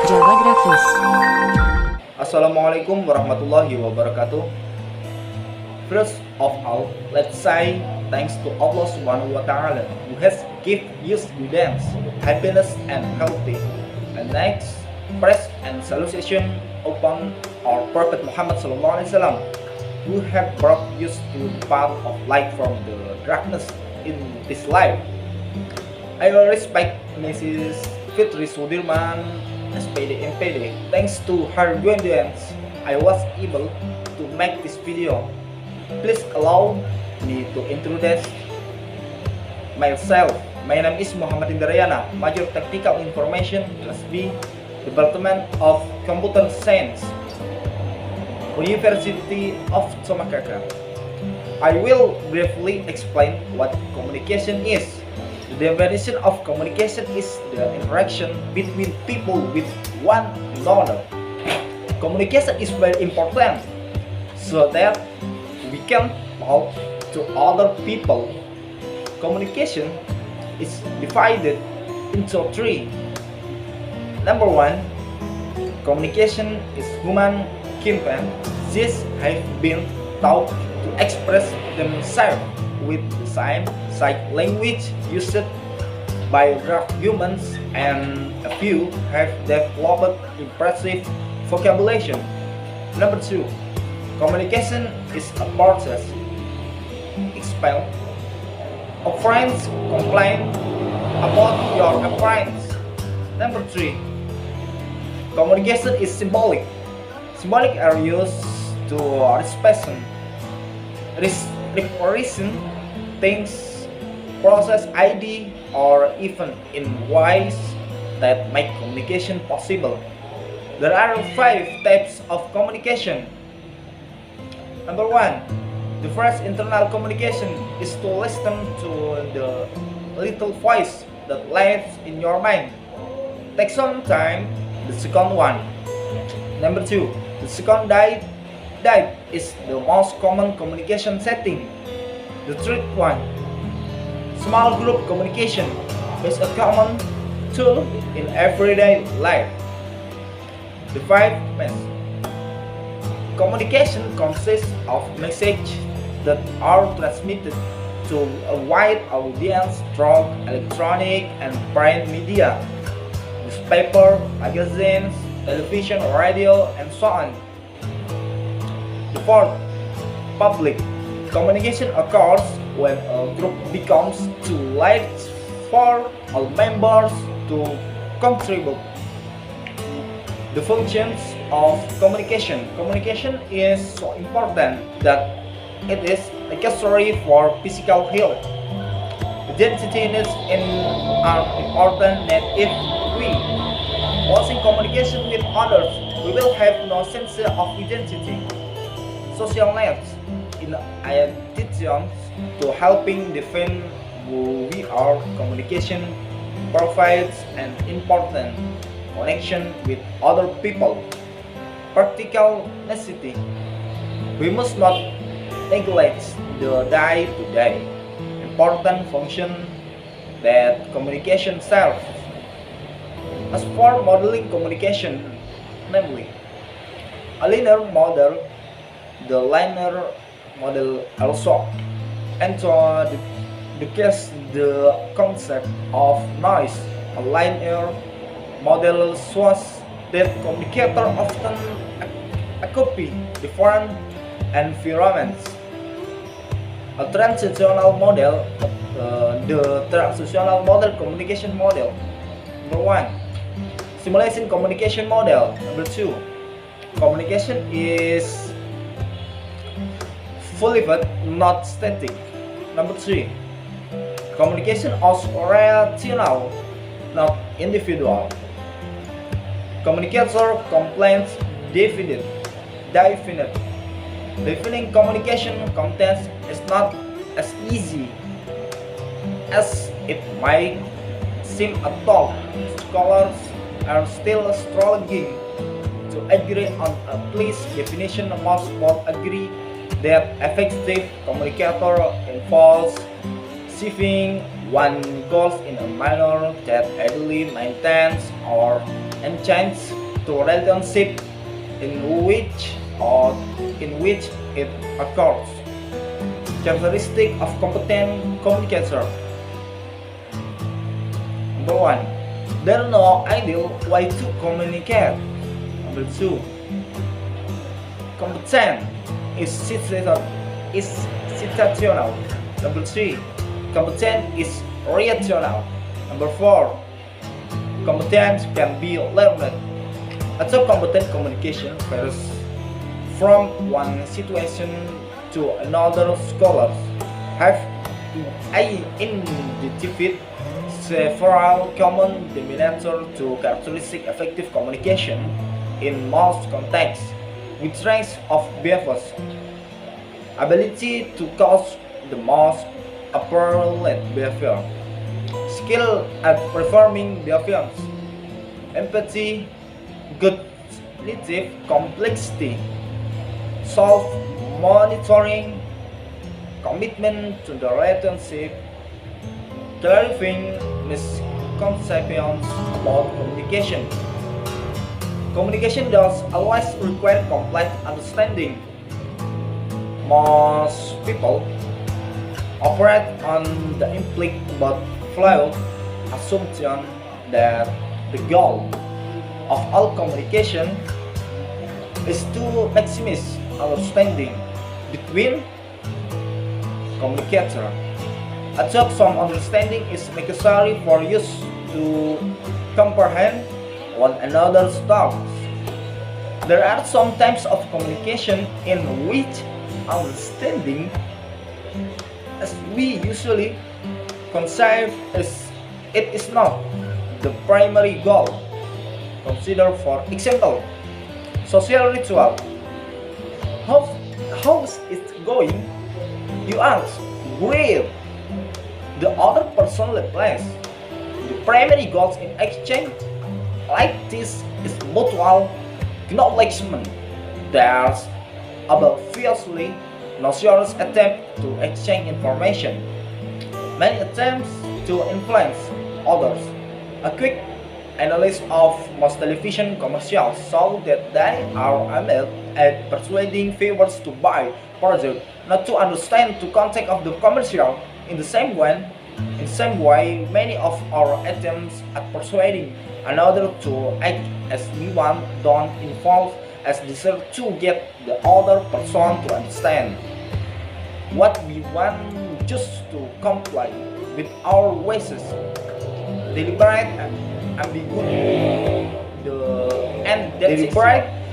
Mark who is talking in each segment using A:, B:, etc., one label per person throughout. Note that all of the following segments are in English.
A: Java Grafis.
B: Assalamualaikum warahmatullahi wabarakatuh. First of all, let's say thanks to Allah Subhanahu wa Ta'ala who has given us guidance, happiness, and healthy. And next, praise and salutation upon our Prophet Muhammad Sallallahu Alaihi Wasallam who have brought us to the path of light from the darkness in this life. I will respect Mrs. Fitri Sudirman, S.pd, M.pd. Thanks to her guidance, I was able to make this video. Please allow me to introduce myself. My name is Muhammad Indrayana, Major Technical Information Class B, Department of Computer Science, University of Tomakaka. I will briefly explain what communication is. The definition of communication is the interaction between people with one another. Communication is very important so that we can talk to other people. Communication is divided into three. Number one, communication is human campaign. These have been taught to express themselves with the same language used by rough humans, and a few have developed impressive vocabulary. Number two, communication is a process. Expel. A friend complain about your appearance. Number three, communication is symbolic. Symbolic are used to represent things, process ID, or even in ways that make communication possible. There are 5 types of communication. Number one, the first internal communication is to listen to the little voice that lives in your mind. Take some time. The second one. Number two, the second type is the most common communication setting. The third one, small group communication, is a common tool in everyday life. The fifth mess. Communication consists of messages that are transmitted to a wide audience through electronic and print media, newspaper, magazines, television, radio, and so on. The fourth, public communication occurs when a group becomes too large for all members to contribute. The functions of communication. Communication is so important that it is necessary for physical health. Identity needs are important that if we losing communication with others, we will have no sense of identity. Social needs, in addition to helping define who we are, communication provides an important connection with other people. Practical necessity. We must not neglect the day-to-day important function that communication serves. As for modeling communication, namely, a linear model, the linear model also introduces the concept of noise. A linear model shows that communicators often occupy different environments. A transitional model, the transitional model communication model. Number one, simulation communication model. Number two, communication is fluid, not static. Number three, communication is relational, not individual. Communicator complains definite. Defining communication content is not as easy as it might seem at all. Scholars are still struggling to agree on a place definition. Most both agree that effective communicator involves achieving one goal in a manner that ideally maintains or communication change to relationship in which or in which it occurs. Characteristic of competent communicator. Number one, there is no ideal way to communicate. Number two, competent is situational. Number three, competent is rational. Number four, competence can be learned. Also, competent communication varies from one situation to another. Scholars have identified several common denominators to characteristic effective communication in most contexts, with range of behaviors. Ability to cause the most appropriate behavior. Skill at performing behaviors. Empathy, cognitive complexity, self-monitoring, commitment to the relationship, clarifying misconceptions about communication. Communication does always require complex understanding. Most people operate on the implicit but flawed assumption that the goal of all communication is to maximize understanding between communicators. Although some understanding is necessary for use to comprehend one another's thoughts, there are some types of communication in which understanding, as we usually conceive, it is not the primary goal. Consider, for example, social ritual. How's it going? You ask. Great. The other person replies. The primary goals in exchange like this is mutual acknowledgement. There's obviously no serious attempt to exchange information. Many attempts to influence others. A quick analysis of most television commercials show that they are aimed at persuading viewers to buy product, not to understand the context of the commercial. In the same way, many of our attempts at persuading another to act as we want don't involve as desire to get the other person to understand what we want, just to comply with our wishes. Deliberate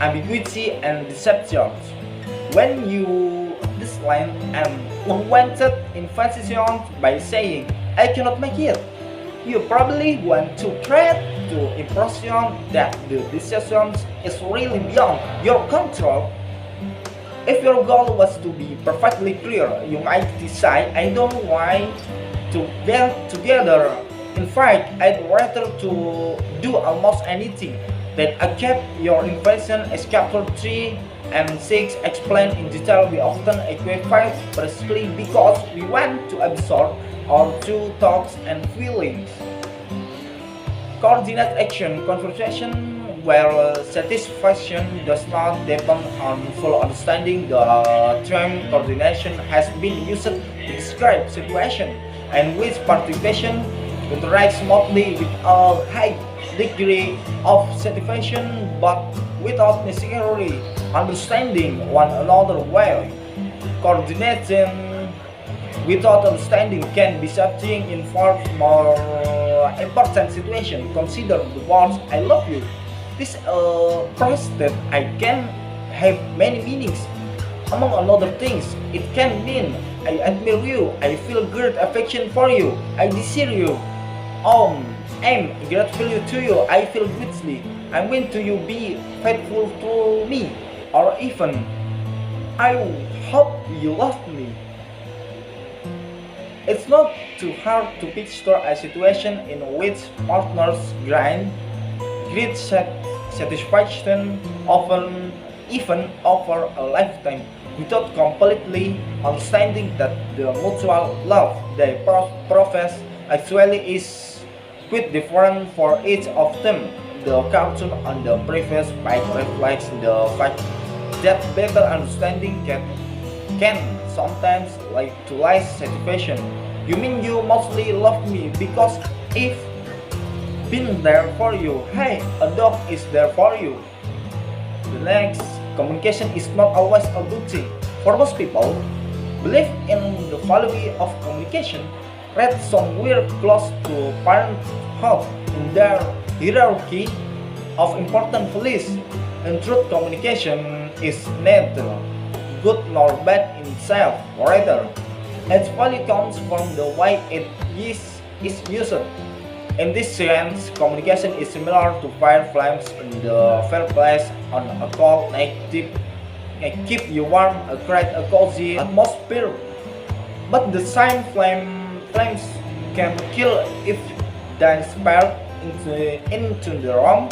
B: ambiguity and deceptions. When you disclaim an unwanted invitation by saying, "I cannot make it," you probably want to try to impression that the decision is really beyond your control. If your goal was to be perfectly clear, you might decide, "I don't want to get together. In fact, I'd rather to do almost anything." Then accept your invitation as chapter 3 and 6 explain in detail. We often equivocate precisely because we want to absorb our true thoughts and feelings. Coordinate action. Conversation where satisfaction does not depend on full understanding. The term coordination has been used to describe situations in which participation interacts smoothly with a high degree of satisfaction but without necessarily understanding one another well. Coordinating without understanding can be something involved more important situation. Consider the words "I love you." This phrase that I can have many meanings. Among other things, it can mean I admire you, I feel great affection for you, I desire you, I'm grateful to you, I feel greatly, I mean to you be faithful to me, or even I hope you love me. It's not too hard to picture a situation in which partners gain great satisfaction, often even over a lifetime, without completely understanding that the mutual love they profess actually is quite different for each of them. the cartoon on the previous page reflects the fact that better understanding can sometimes lead to less satisfaction. You mean you mostly love me because if been there for you, hey, a dog is there for you. The next, communication is not always a good thing. For most people, believe in the value of communication read somewhere close to parenthood in their hierarchy of important values. In truth, communication is neither good nor bad in itself. Rather, its value comes from the way it is used. In this sense, communication is similar to fire flames in the fireplace on a cold night. Keep you warm, create a cozy atmosphere. But the same flames can kill if they spread into the room.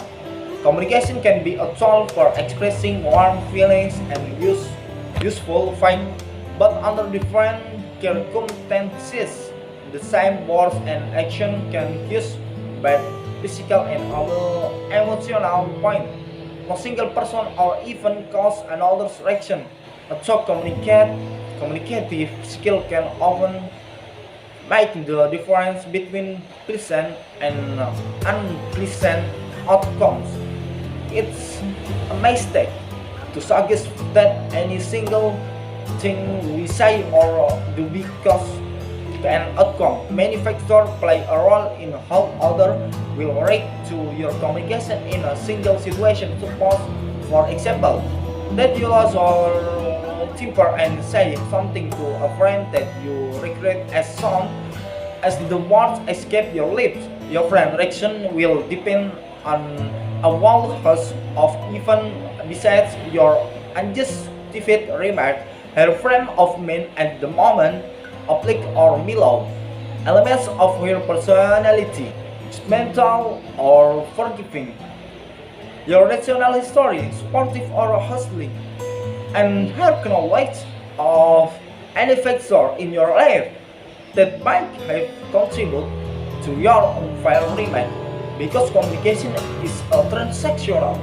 B: Communication can be a tool for expressing warm feelings and useful fight, but under different circumstances, the same words and action can cause bad physical and other emotional pain. No single person or even cause another's reaction. So communicative skill can often make the difference between pleasant and unpleasant outcomes. It's a mistake to suggest that any single thing we say or do because an outcome. Many factors play a role in how others will react to your communication in a single situation. Suppose, for example, that you lost your temper and say something to a friend that you regret as soon as the words escape your lips. Your friend's reaction will depend on a whole host of even besides your unjustified remark. Her frame of mind at the moment, oblique or mellow, elements of her personality, judgmental or forgiving, your rational history, supportive or hostile, and her knowledge of any factor in your life that might have contributed to your unfair remark. Because communication is a transactional,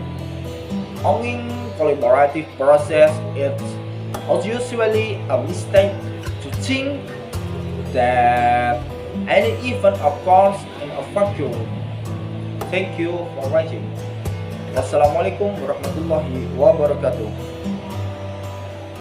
B: ongoing collaborative process, it's usually a mistake to think that any event occurs in a vacuum. Thank you for watching. Wassalamualaikum warahmatullahi wabarakatuh.